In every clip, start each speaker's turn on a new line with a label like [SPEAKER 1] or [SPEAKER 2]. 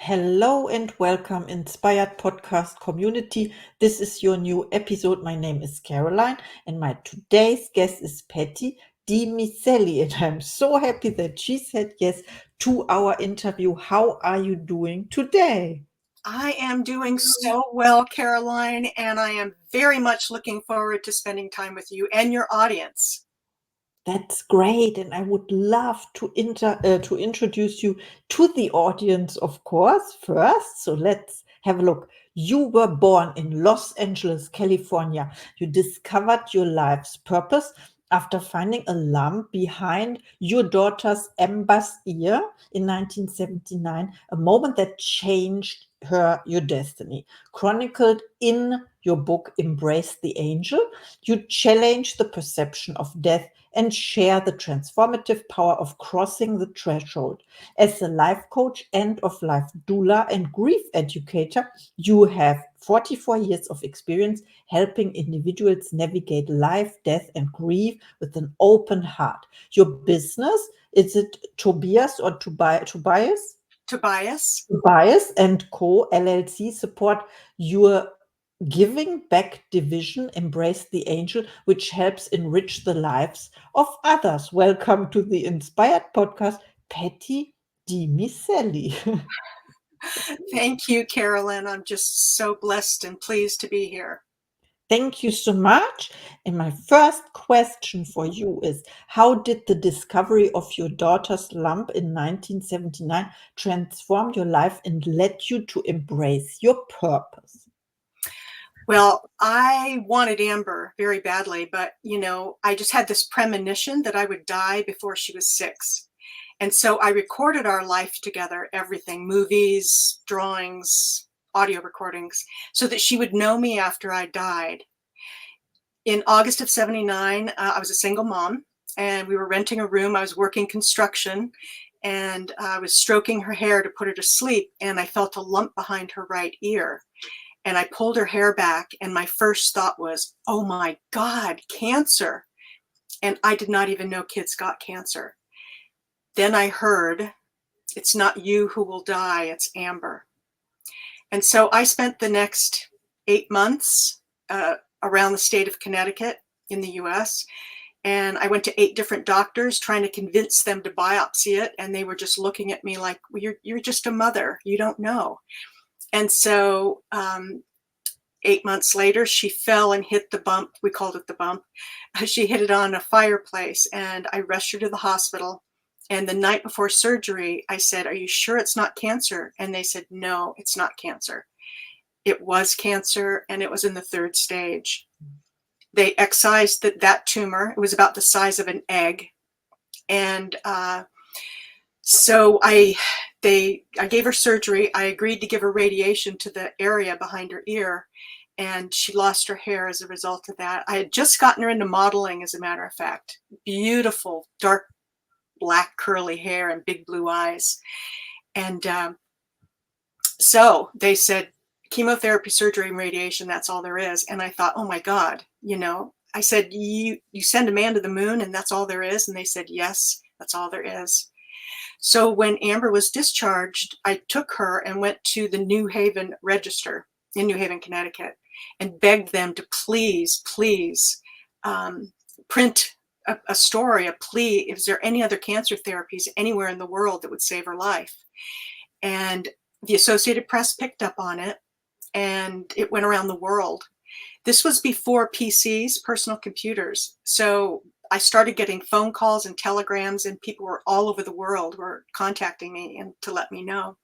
[SPEAKER 1] Hello and welcome, Inspired Podcast community. This is your new episode. My name is Caroline, and my today's guest is Patti DiMiceli. And I'm so happy that she said yes to our interview. How are you doing today?
[SPEAKER 2] I am doing so well, Caroline, and I am very much looking forward to spending time with you and your audience.
[SPEAKER 1] That's great, and I would love to introduce you to the audience, of course, first. So let's have a look. You were born in Los Angeles, California. You discovered your life's purpose after finding a lump behind your daughter's Amber's ear in 1979, a moment that changed your destiny. Chronicled in your book, Embrace the Angel, you challenge the perception of death and share the transformative power of crossing the threshold. As a life coach, end of life doula, and grief educator, you have 44 years of experience helping individuals navigate life, death, and grief with an open heart. Your business, is it Tobias or Tobias?
[SPEAKER 2] Tobias.
[SPEAKER 1] Tobias and Co LLC support your Giving Back division, Embrace the Angel, which helps enrich the lives of others. Welcome to the Inspired Podcast, Patti DiMiceli.
[SPEAKER 2] Thank you, Carolyn. I'm just so blessed and pleased to be here.
[SPEAKER 1] Thank you so much. And my first question for you is, how did the discovery of your daughter's lump in 1979 transform your life and led you to embrace your purpose?
[SPEAKER 2] Well, I wanted Amber very badly, but I just had this premonition that I would die before she was 6. And so I recorded our life together, everything, movies, drawings, audio recordings, so that she would know me after I died. In August of 79, I was a single mom and we were renting a room. I was working construction and I was stroking her hair to put her to sleep. And I felt a lump behind her right ear. And I pulled her hair back. And my first thought was, oh my God, cancer. And I did not even know kids got cancer. Then I heard, it's not you who will die, it's Amber. And so I spent the next 8 months around the state of Connecticut in the US. And I went to 8 different doctors trying to convince them to biopsy it. And they were just looking at me like, well, you're just a mother. You don't know. And so 8 months later, she fell and hit the bump. We called it the bump. She hit it on a fireplace and I rushed her to the hospital. And the night before surgery, I said, are you sure it's not cancer? And they said, no, it's not cancer. It was cancer and it was in the 3rd stage. They excised that tumor. It was about the size of an egg. And so I gave her surgery. I agreed to give her radiation to the area behind her ear. And she lost her hair as a result of that. I had just gotten her into modeling, as a matter of fact. Beautiful, dark black curly hair and big blue eyes. And so they said, chemotherapy, surgery, and radiation, that's all there is. And I thought, oh my God, I said, you send a man to the moon and that's all there is? And they said, yes, that's all there is. So when Amber was discharged, I took her and went to the New Haven Register in New Haven, Connecticut, and begged them to please print a story, a plea. Is there any other cancer therapies anywhere in the world that would save her life? And the Associated Press picked up on it and it went around the world. This was before PCs, personal computers. So I started getting phone calls and telegrams and people were all over the world were contacting me and to let me know.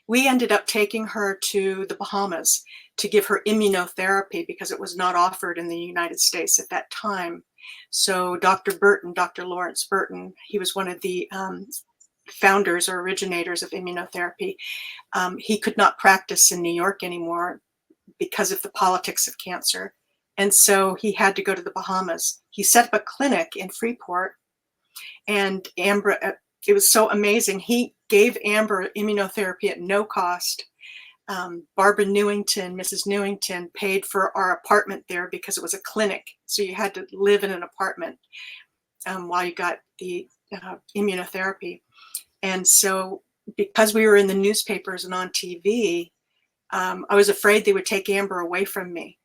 [SPEAKER 2] We ended up taking her to the Bahamas to give her immunotherapy because it was not offered in the United States at that time. So Dr. Lawrence Burton, he was one of the founders or originators of immunotherapy. He could not practice in New York anymore because of the politics of cancer. And so he had to go to the Bahamas. He set up a clinic in Freeport and Amber, it was so amazing. He gave Amber immunotherapy at no cost. Barbara Newington, Mrs. Newington, paid for our apartment there because it was a clinic. So you had to live in an apartment while you got the immunotherapy. And so because we were in the newspapers and on TV, I was afraid they would take Amber away from me.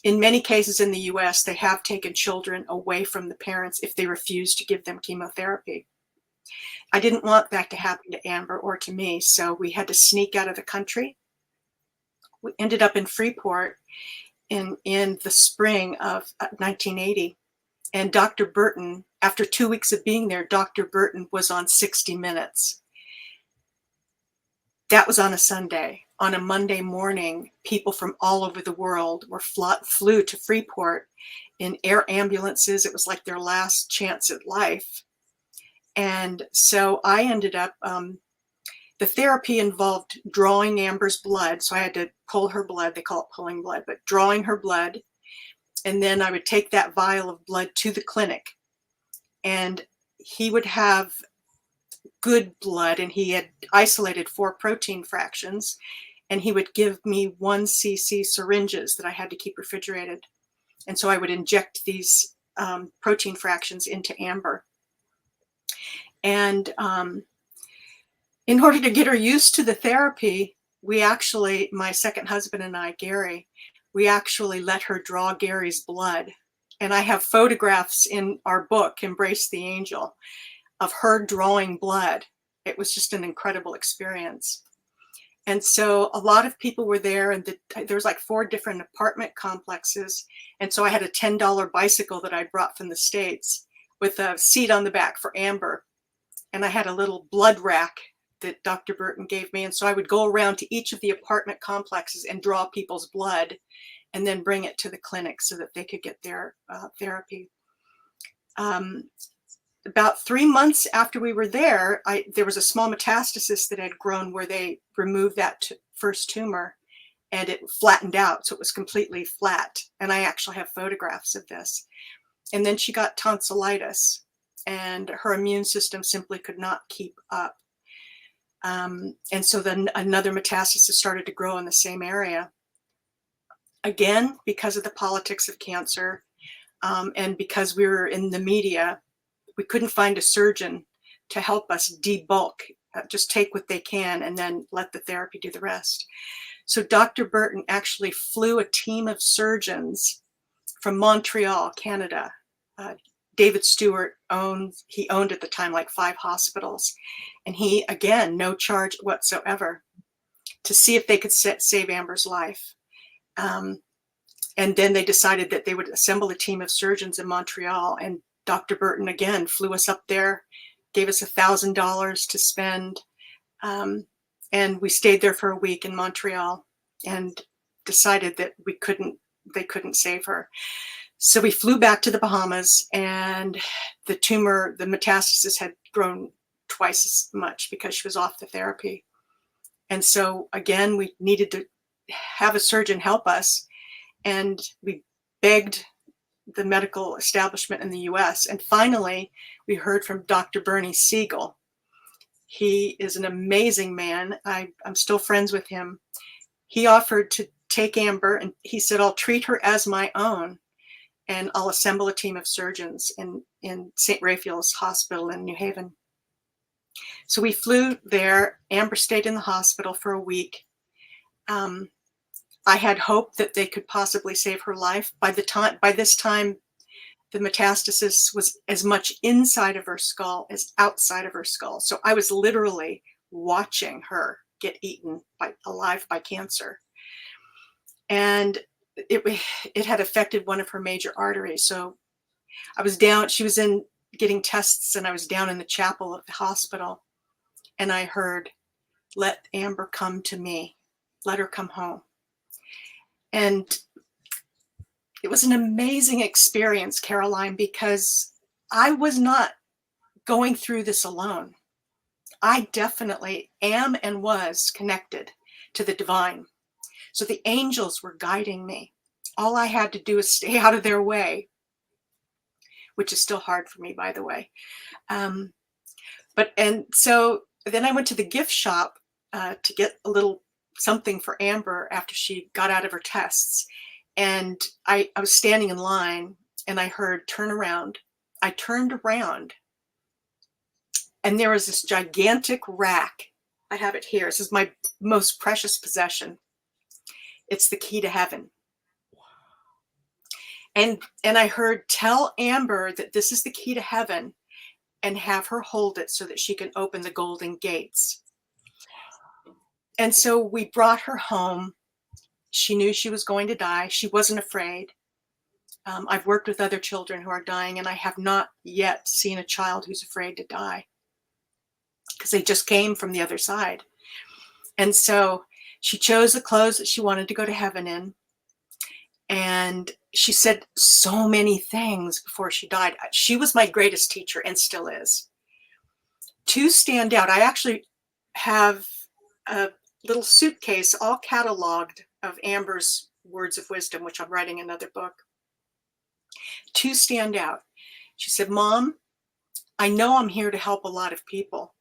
[SPEAKER 2] In many cases in the US, they have taken children away from the parents if they refuse to give them chemotherapy. I didn't want that to happen to Amber or to me, so we had to sneak out of the country. We ended up in Freeport in the spring of 1980. And Dr. Burton, after 2 weeks of being there, Dr. Burton was on 60 Minutes. That was on a Sunday. On a Monday morning, people from all over the world flew to Freeport in air ambulances. It was like their last chance at life. And so I ended up, the therapy involved drawing Amber's blood. So I had to pull her blood. They call it pulling blood, but drawing her blood. And then I would take that vial of blood to the clinic. And he would have good blood, and he had isolated 4 protein fractions, and he would give me 1 cc syringes that I had to keep refrigerated. And so I would inject these protein fractions into Amber. And in order to get her used to the therapy, we actually, my second husband and I, Gary, we actually let her draw Gary's blood. And I have photographs in our book, Embrace the Angel, of her drawing blood. It was just an incredible experience. And so a lot of people were there, and there was like 4 different apartment complexes. And so I had a $10 bicycle that I brought from the States with a seat on the back for Amber. And I had a little blood rack that Dr. Burton gave me. And so I would go around to each of the apartment complexes and draw people's blood and then bring it to the clinic so that they could get their therapy. About 3 months after we were there, there was a small metastasis that had grown where they removed that first tumor, and it flattened out. So it was completely flat. And I actually have photographs of this. And then she got tonsillitis, and her immune system simply could not keep up. And so then another metastasis started to grow in the same area. Again, because of the politics of cancer, and because we were in the media, we couldn't find a surgeon to help us debulk, just take what they can and then let the therapy do the rest. So Dr. Burton actually flew a team of surgeons from Montreal, Canada. David Stewart owned at the time like 5 hospitals. And he, again, no charge whatsoever, to see if they could save Amber's life. And then they decided that they would assemble a team of surgeons in Montreal, and Dr. Burton again flew us up there, gave us $1,000 to spend, and we stayed there for a week in Montreal and decided that they couldn't save her. So we flew back to the Bahamas, and the metastasis had grown twice as much because she was off the therapy. And so again, we needed to have a surgeon help us, and we begged the medical establishment in the US. And finally, we heard from Dr. Bernie Siegel. He is an amazing man. I'm still friends with him. He offered to take Amber, and he said, I'll treat her as my own, and I'll assemble a team of surgeons in St. Raphael's Hospital in New Haven. So we flew there. Amber stayed in the hospital for a week. I had hoped that they could possibly save her life. By this time, the metastasis was as much inside of her skull as outside of her skull. So I was literally watching her get eaten alive by cancer. And it had affected one of her major arteries. So I was down, she was in getting tests, and I was down in the chapel of the hospital, and I heard, let Amber come to me, let her come home. And it was an amazing experience, Caroline, because I was not going through this alone. I definitely am and was connected to the divine. So the angels were guiding me. All I had to do is stay out of their way, which is still hard for me, by the way. And so then I went to the gift shop to get a little something for Amber after she got out of her tests. And I was standing in line, and I heard, turn around. I turned around, And there was this gigantic rack. I have it here. This is my most precious possession. It's the key to heaven. And I heard, tell Amber that this is the key to heaven, and have her hold it so that she can open the golden gates. And so we brought her home. She knew she was going to die. She wasn't afraid. I've worked with other children who are dying, and I have not yet seen a child who's afraid to die, because they just came from the other side. And so she chose the clothes that she wanted to go to heaven in. And she said so many things before she died. She was my greatest teacher, and still is. Two stand out. I actually have a little suitcase all cataloged of Amber's words of wisdom, which I'm writing another book. Two stand out. She said, Mom, I know I'm here to help a lot of people.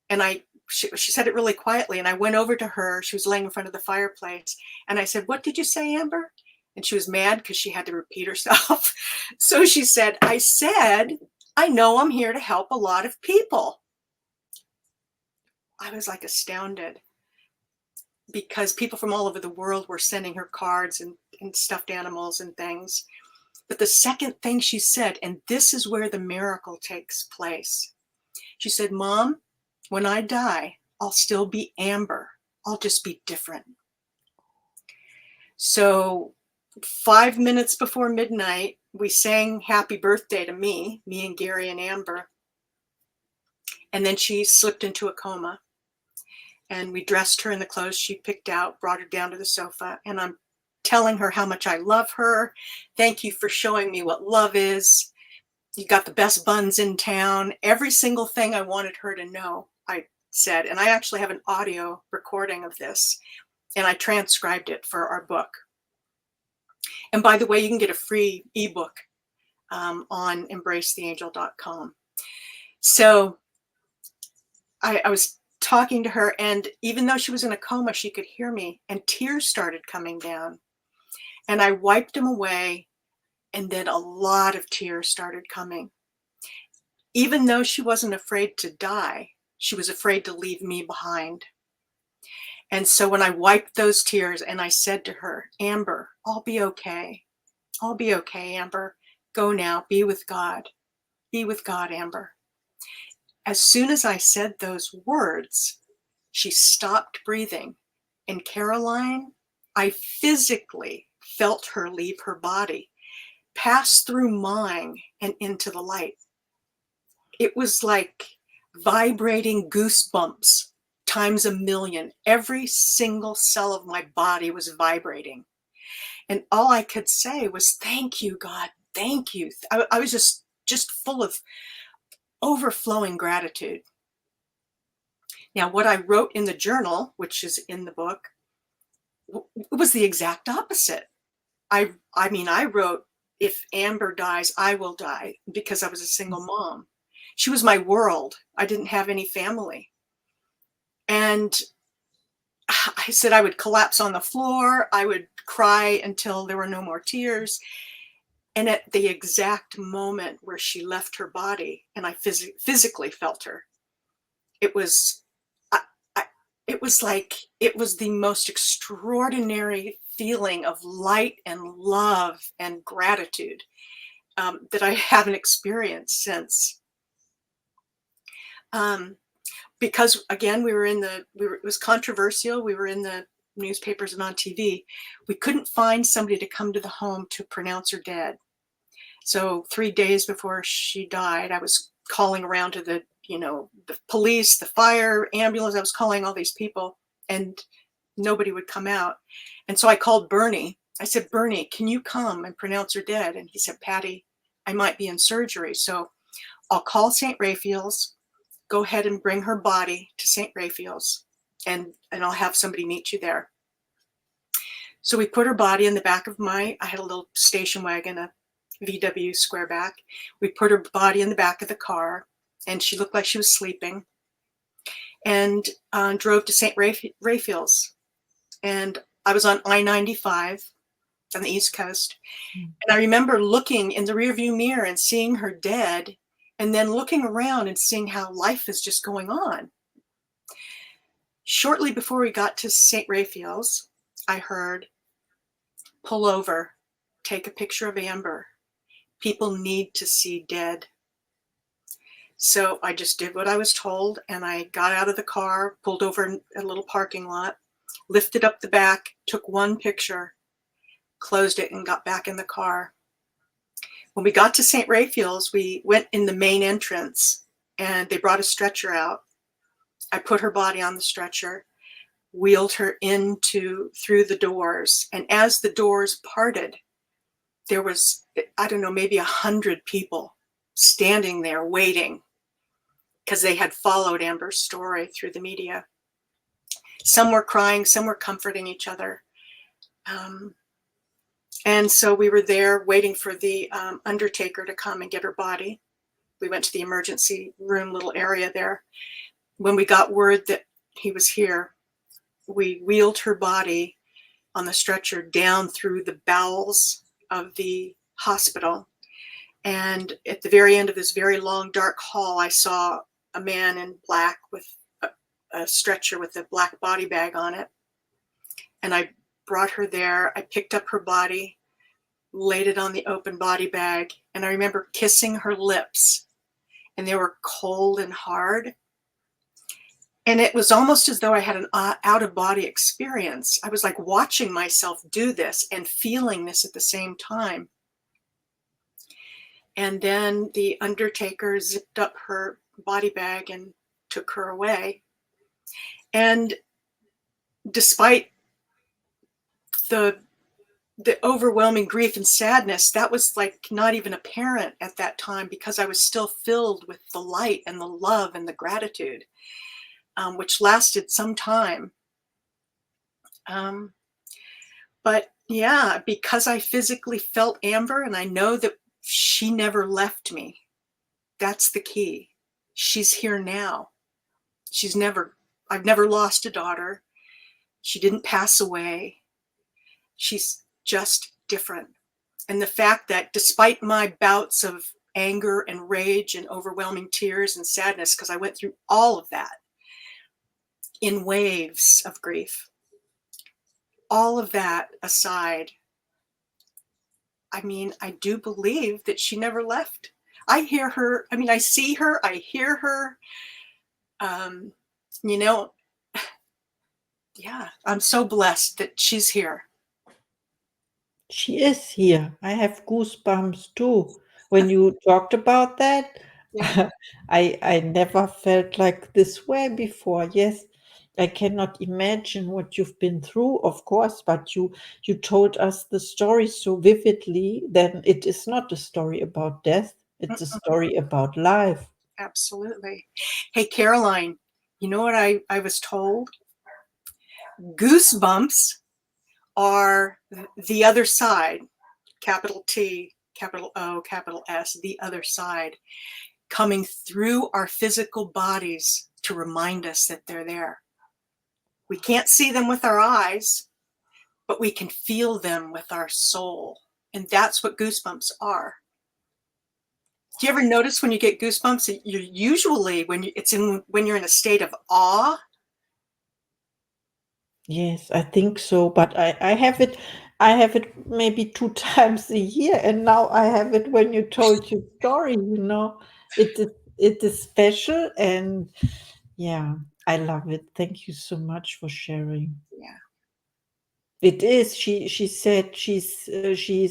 [SPEAKER 2] And she said it really quietly, and I went over to her. She was laying in front of the fireplace, and I said, what did you say, Amber? And she was mad because she had to repeat herself. So she said, I said, I know I'm here to help a lot of people. I was like astounded, because people from all over the world were sending her cards and stuffed animals and things. But the second thing she said, and this is where the miracle takes place, she said, Mom, when I die, I'll still be Amber. I'll just be different. So 5 minutes before midnight, we sang happy birthday to me and Gary and Amber. And then she slipped into a coma. And we dressed her in the clothes she picked out, brought her down to the sofa. And I'm telling her how much I love her. Thank you for showing me what love is. You got the best buns in town. Every single thing I wanted her to know, I said. And I actually have an audio recording of this, and I transcribed it for our book. And by the way, you can get a free ebook on embracetheangel.com. So I was talking to her, and even though she was in a coma, she could hear me, and tears started coming down. And I wiped them away, and then a lot of tears started coming. Even though she wasn't afraid to die, she was afraid to leave me behind. And so when I wiped those tears and I said to her, Amber, I'll be okay. I'll be okay, Amber. Go now, be with God. Be with God, Amber. As soon as I said those words, she stopped breathing. And Caroline, I physically felt her leave her body, pass through mine and into the light. It was like vibrating goosebumps times a million. Every single cell of my body was vibrating. And all I could say was, thank you, God. Thank you. I was just full of overflowing gratitude. Now, what I wrote in the journal, which is in the book, was the exact opposite. I mean, I wrote, if Amber dies, I will die, because I was a single mom. She was my world. I didn't have any family. And I said I would collapse on the floor. I would cry until there were no more tears. And at the exact moment where she left her body and I physically felt her, it was like, it was the most extraordinary feeling of light and love and gratitude that I haven't experienced since. Because again, it was controversial. We were in the newspapers and on TV. We couldn't find somebody to come to the home to pronounce her dead. So 3 days before she died, I was calling around to the police, the fire, ambulance. I was calling all these people, and nobody would come out. And so I called Bernie. I said, Bernie, can you come and pronounce her dead? And he said, Patti, I might be in surgery. So I'll call St. Raphael's, go ahead and bring her body to St. Raphael's, and I'll have somebody meet you there. So we put her body in the back of I had a little station wagon, a VW squareback. We put her body in the back of the car, and she looked like she was sleeping, and drove to St. Raphael's. And I was on I-95 on the East Coast. And I remember looking in the rearview mirror and seeing her dead and then looking around and seeing how life is just going on. Shortly before we got to St. Raphael's, I heard, "Pull over, take a picture of Amber. People need to see dead." So I just did what I was told, and I got out of the car, pulled over in a little parking lot, lifted up the back, took one picture, closed it, and got back in the car. When we got to St. Raphael's, we went in the main entrance, and they brought a stretcher out. I put her body on the stretcher, wheeled her through the doors, and as the doors parted, there was, I don't know, maybe 100 people standing there waiting because they had followed Amber's story through the media. Some were crying, some were comforting each other. And so we were there waiting for the undertaker to come and get her body. We went to the emergency room little area there. When we got word that he was here, we wheeled her body on the stretcher down through the bowels of the hospital. And at the very end of this very long, dark hall, I saw a man in black with a stretcher with a black body bag on it. And I brought her there. I picked up her body, laid it on the open body bag, and I remember kissing her lips, and they were cold and hard. And it was almost as though I had an out-of-body experience. I was like watching myself do this and feeling this at the same time. And then the undertaker zipped up her body bag and took her away. And despite the overwhelming grief and sadness, that was like not even apparent at that time because I was still filled with the light and the love and the gratitude, which lasted some time. But yeah, because I physically felt Amber and I know that she never left me. That's the key. She's here now. I've never lost a daughter. She didn't pass away. She's just different. And the fact that despite my bouts of anger and rage and overwhelming tears and sadness, because I went through all of that in waves of grief, all of that aside, I mean, I do believe that she never left. I hear her. I mean, I see her. I hear her. You know, yeah, I'm so blessed that she's here.
[SPEAKER 1] She is here. I have goosebumps too. When you talked about that,
[SPEAKER 2] Yeah.
[SPEAKER 1] I never felt like this way before. Yes, I cannot imagine what you've been through, of course, but you told us the story so vividly, then it is not a story about death. It's a story about life.
[SPEAKER 2] Absolutely. Hey, Caroline, you know what I was told? Goosebumps are the other side, capital T, capital O, capital S, the other side, coming through our physical bodies to remind us that they're there. We can't see them with our eyes, but we can feel them with our soul. And that's what goosebumps are. Do you ever notice when you get goosebumps, you're usually when you're in a state of awe?
[SPEAKER 1] Yes, I think so, but I have it maybe 2 times a year, and now I have it when you told your story, you know. It is special, and yeah, I love it. Thank you so much for sharing.
[SPEAKER 2] Yeah.
[SPEAKER 1] It is. She said she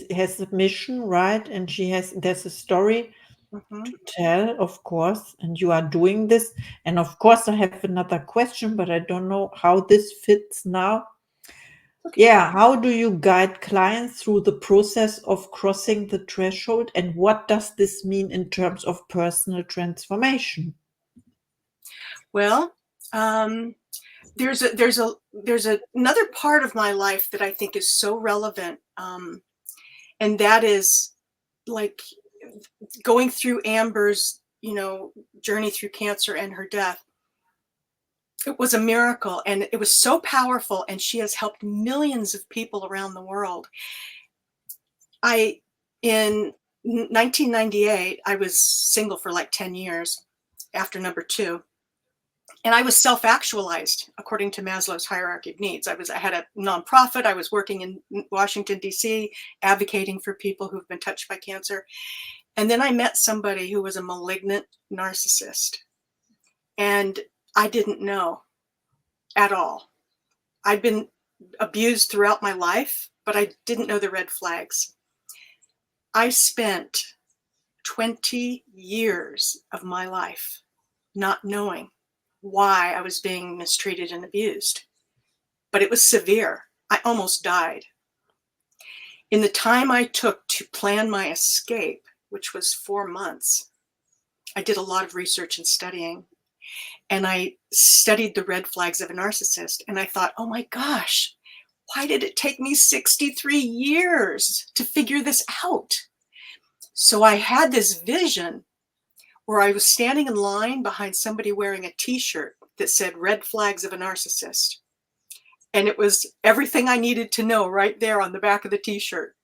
[SPEAKER 1] has a mission, right? And there's a story
[SPEAKER 2] Mm-hmm.
[SPEAKER 1] to tell, of course, and you are doing this. And of course, I have another question, but I don't know how this fits now.
[SPEAKER 2] Okay.
[SPEAKER 1] Yeah, how do you guide clients through the process of crossing the threshold, and what does this mean in terms of personal transformation?
[SPEAKER 2] Well, there's another part of my life that I think is so relevant, and that is like going through Amber's, journey through cancer and her death. It was a miracle, and it was so powerful, and she has helped millions of people around the world. In 1998, I was single for like 10 years after number 2. And I was self-actualized according to Maslow's hierarchy of needs. I had a nonprofit. I was working in Washington, D.C., advocating for people who've been touched by cancer. And then I met somebody who was a malignant narcissist. And I didn't know at all. I'd been abused throughout my life, but I didn't know the red flags. I spent 20 years of my life not knowing why I was being mistreated and abused. But it was severe. I almost died. In the time I took to plan my escape, which was 4 months, I did a lot of research and studying. And I studied the red flags of a narcissist. And I thought, oh my gosh, why did it take me 63 years to figure this out? So I had this vision where I was standing in line behind somebody wearing a t-shirt that said red flags of a narcissist. And it was everything I needed to know right there on the back of the t-shirt.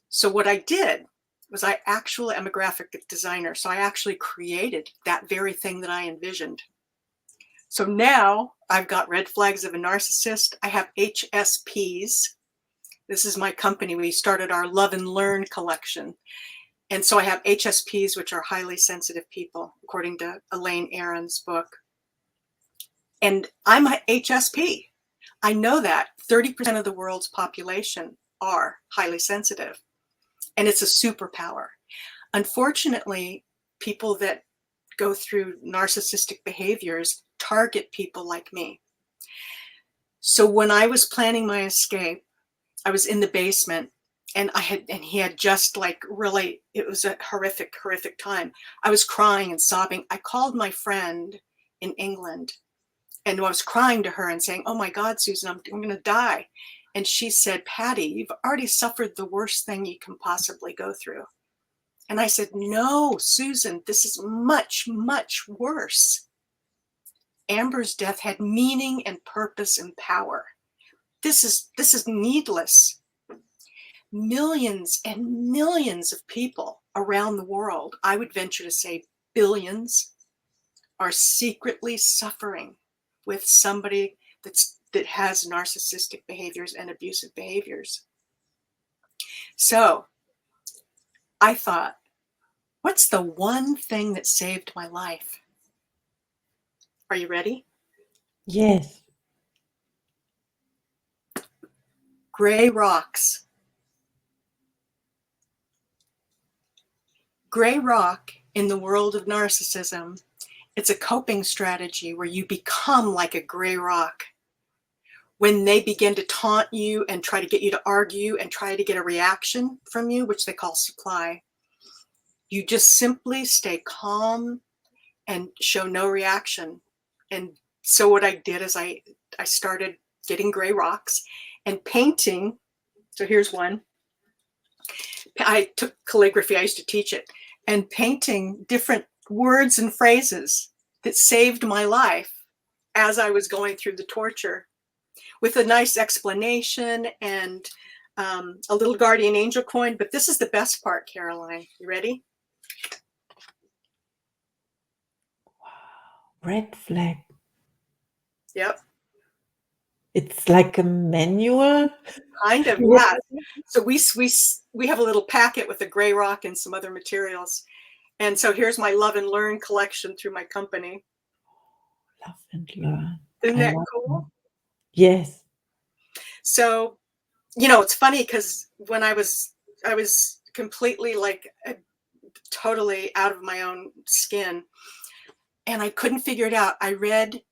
[SPEAKER 2] So what I did was I'm a graphic designer. So I actually created that very thing that I envisioned. So now I've got red flags of a narcissist. I have HSPs. This is my company. We started our Love and Learn collection. And so I have HSPs, which are highly sensitive people, according to Elaine Aron's book. And I'm a HSP. I know that 30% of the world's population are highly sensitive. And it's a superpower. Unfortunately, people that go through narcissistic behaviors target people like me. So when I was planning my escape, I was in the basement. And he had just like really, it was a horrific time. I was crying and sobbing. I called my friend in England and I was crying to her and saying, oh my God, Susan, I'm going to die. And she said, Patti, you've already suffered the worst thing you can possibly go through. And I said, no, Susan, this is much, much worse. Amber's death had meaning and purpose and power. This is needless. Millions and millions of people around the world, I would venture to say billions, are secretly suffering with somebody that has narcissistic behaviors and abusive behaviors. So I thought, what's the one thing that saved my life? Are you ready?
[SPEAKER 1] Yes.
[SPEAKER 2] Gray rocks. Gray rock in the world of narcissism, it's a coping strategy where you become like a gray rock. When they begin to taunt you and try to get you to argue and try to get a reaction from you, which they call supply, you just simply stay calm and show no reaction. And so what I did is I started getting gray rocks and painting. So here's one. I took calligraphy, I used to teach it, and painting different words and phrases that saved my life as I was going through the torture, with a nice explanation and a little guardian angel coin. But this is the best part, Caroline. You ready?
[SPEAKER 1] Wow. Red flag.
[SPEAKER 2] Yep.
[SPEAKER 1] It's like a manual.
[SPEAKER 2] Kind of, yeah. So we have a little packet with a gray rock and some other materials. And so here's my Love and Learn collection through my company.
[SPEAKER 1] Love and Learn.
[SPEAKER 2] Isn't that cool?
[SPEAKER 1] Yes.
[SPEAKER 2] So, you know, it's funny because when I was completely like totally out of my own skin and I couldn't figure it out. I read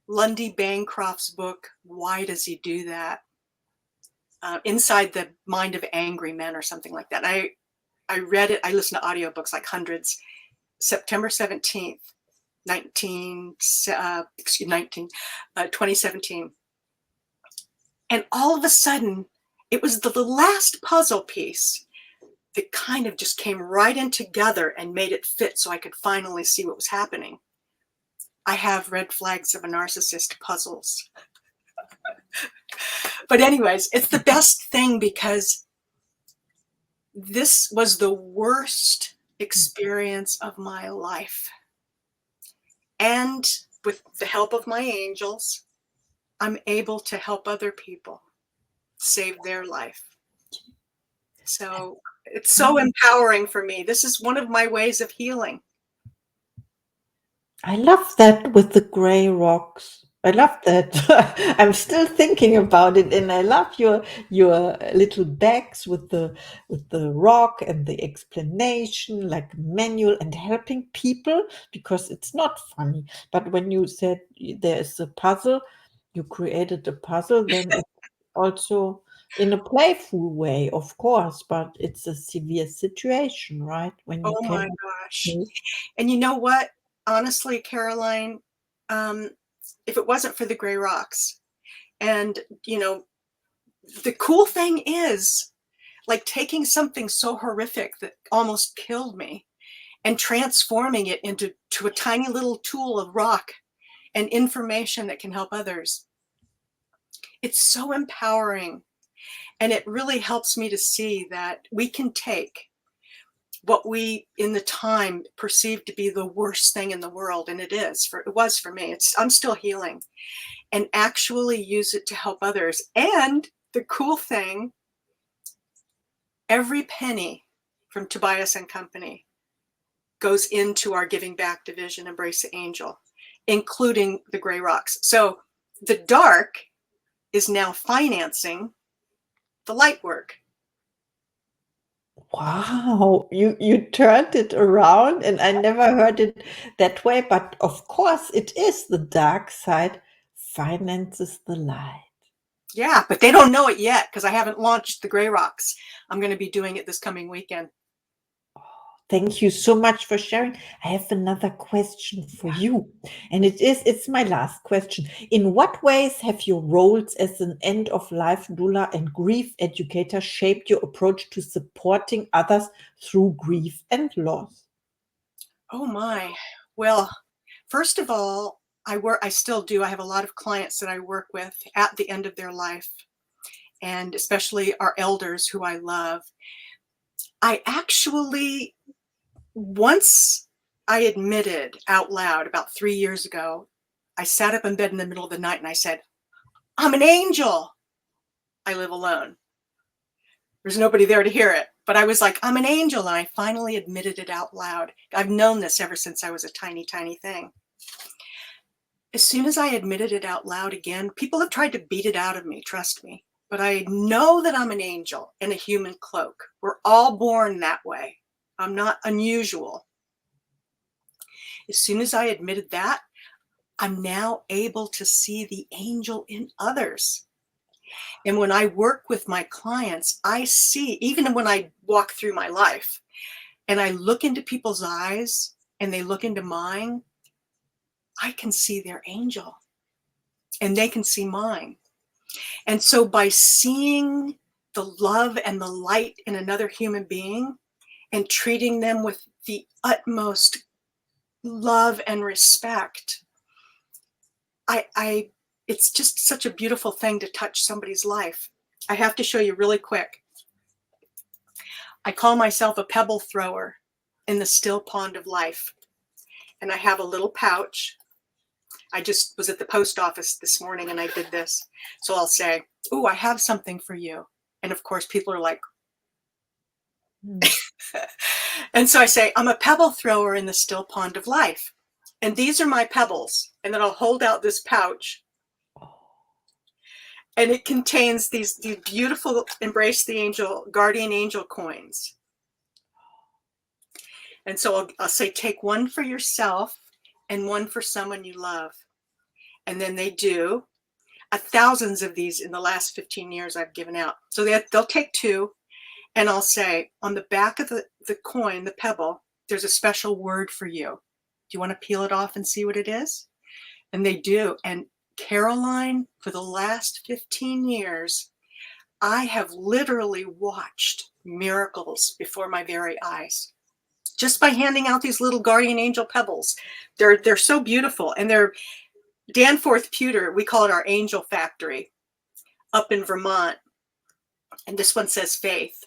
[SPEAKER 2] Lundy Bancroft's book, Why Does He Do That? Inside the Mind of Angry Men or something like that. I read it. I listened to audiobooks, like hundreds. September 17th, 2017. And all of a sudden, it was the last puzzle piece that kind of just came right in together and made it fit so I could finally see what was happening. I have red flags of a narcissist puzzles. But anyways, it's the best thing because this was the worst experience of my life. And with the help of my angels, I'm able to help other people save their life. So it's so empowering for me. This is one of my ways of healing.
[SPEAKER 1] I love that with the gray rocks. I love that. I'm still thinking about it, and I love your little bags with the rock and the explanation, like manual and helping people, because it's not funny. But when you said there is a puzzle, you created a puzzle, then it's also in a playful way, of course, but it's a severe situation, right? When you
[SPEAKER 2] Oh
[SPEAKER 1] can.
[SPEAKER 2] my gosh. And you know what? Honestly, Caroline, if it wasn't for the gray rocks, and the cool thing is, like, taking something so horrific that almost killed me and transforming it into a tiny little tool of rock and information that can help others. It's so empowering. And it really helps me to see that we can take what we in the time perceived to be the worst thing in the world, and it was for me. I'm still healing, and actually use it to help others. And the cool thing, every penny from Tobias and Company goes into our Giving Back division, Embrace the Angel, including the gray rocks. So the dark is now financing the light work.
[SPEAKER 1] Wow, you turned it around, and I never heard it that way, but of course it is the dark side finances the light.
[SPEAKER 2] Yeah, but they don't know it yet because I haven't launched the gray rocks. I'm going to be doing it this coming weekend.
[SPEAKER 1] Thank you so much for sharing. I have another question for you, and it's my last question. In what ways have your roles as an end-of-life doula and grief educator shaped your approach to supporting others through grief and loss?
[SPEAKER 2] Oh my. Well, first of all, I still do. I have a lot of clients that I work with at the end of their life, and especially our elders who I love. I actually, once I admitted out loud about 3 years ago, I sat up in bed in the middle of the night and I said, I'm an angel. I live alone. There's nobody there to hear it. But I was like, I'm an angel. And I finally admitted it out loud. I've known this ever since I was a tiny, tiny thing. As soon as I admitted it out loud again, people have tried to beat it out of me, trust me. But I know that I'm an angel in a human cloak. We're all born that way. I'm not unusual. As soon as I admitted that, I'm now able to see the angel in others. And when I work with my clients, I see, even when I walk through my life and I look into people's eyes and they look into mine, I can see their angel and they can see mine. And so by seeing the love and the light in another human being and treating them with the utmost love and respect, it's just such a beautiful thing to touch somebody's life. I have to show you really quick. I call myself a pebble thrower in the still pond of life. And I have a little pouch. I just was at the post office this morning and I did this. So I'll say, oh, I have something for you. And of course, people are like, and so I say, I'm a pebble thrower in the still pond of life. And these are my pebbles. And then I'll hold out this pouch. And it contains these beautiful Embrace the Angel, Guardian Angel coins. And so I'll say, take one for yourself and one for someone you love. And then they do. Thousands of these in the last 15 years I've given out. So they'll take two. And I'll say, on the back of the coin, the pebble, there's a special word for you. Do you want to peel it off and see what it is? And they do. And Caroline, for the last 15 years, I have literally watched miracles before my very eyes, just by handing out these little guardian angel pebbles. They're so beautiful. And they're Danforth Pewter, we call it our angel factory up in Vermont. And this one says faith.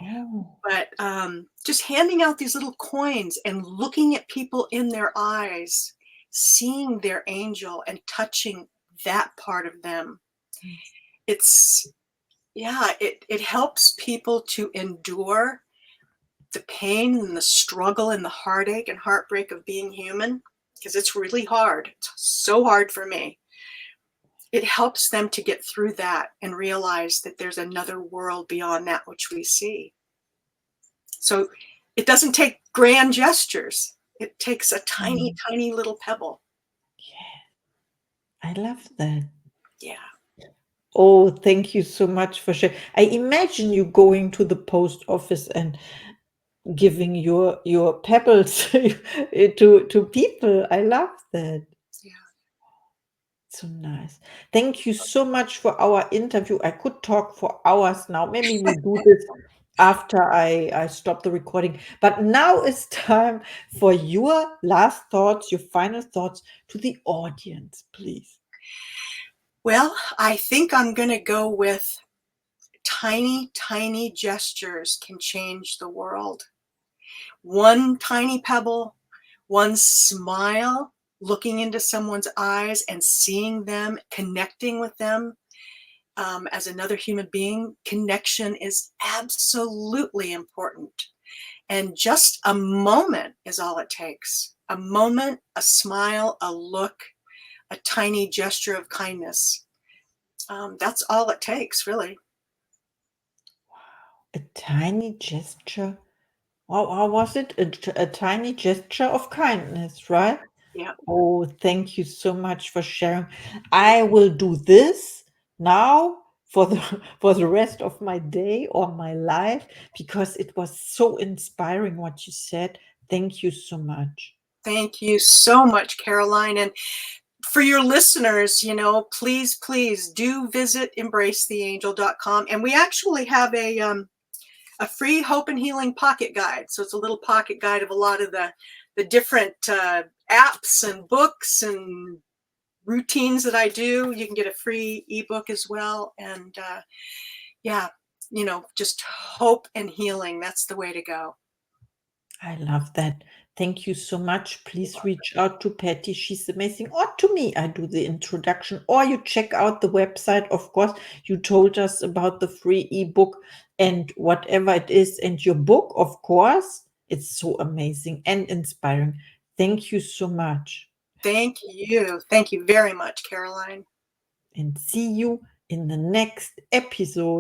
[SPEAKER 1] Oh,
[SPEAKER 2] But just handing out these little coins and looking at people in their eyes, seeing their angel and touching that part of them. It's, yeah, it helps people to endure the pain and the struggle and the heartache and heartbreak of being human, because it's really hard. It's so hard for me. It helps them to get through that and realize that there's another world beyond that which we see. So it doesn't take grand gestures. It takes a tiny, tiny little pebble.
[SPEAKER 1] I love that.
[SPEAKER 2] Yeah.
[SPEAKER 1] Oh, thank you so much for sharing. I imagine you going to the post office and giving your pebbles to people. I love that.
[SPEAKER 2] Yeah.
[SPEAKER 1] So nice. Thank you so much for our interview. I could talk for hours now. Maybe we do this after I stop the recording. But now it's time for your last thoughts, your final thoughts to the audience, please.
[SPEAKER 2] Well, I think I'm going to go with tiny, tiny gestures can change the world. One tiny pebble, one smile, looking into someone's eyes and seeing them, connecting with them as another human being. Connection is absolutely important. And just a moment is all it takes. A moment, a smile, a look, a tiny gesture of kindness. That's all it takes, really.
[SPEAKER 1] A tiny gesture. How was it? A tiny gesture of kindness, right?
[SPEAKER 2] Yeah.
[SPEAKER 1] Oh, thank you so much for sharing. I will do this now for the for the rest of my day or my life because it was so inspiring what you said. Thank you so much.
[SPEAKER 2] Thank you so much, Caroline. And for your listeners, please, please do visit embracetheangel.com. And we actually have a free hope and healing pocket guide. So it's a little pocket guide of a lot of the different apps and books and routines that I do. You can get a free ebook as well. And yeah, just hope and healing. That's the way to go.
[SPEAKER 1] I love that. Thank you so much. Please reach out to Patti. She's amazing. Or to me, I do the introduction. Or you check out the website. Of course, you told us about the free ebook and whatever it is. And your book, of course, it's so amazing and inspiring. Thank you so much.
[SPEAKER 2] Thank you. Thank you very much, Caroline.
[SPEAKER 1] And see you in the next episode.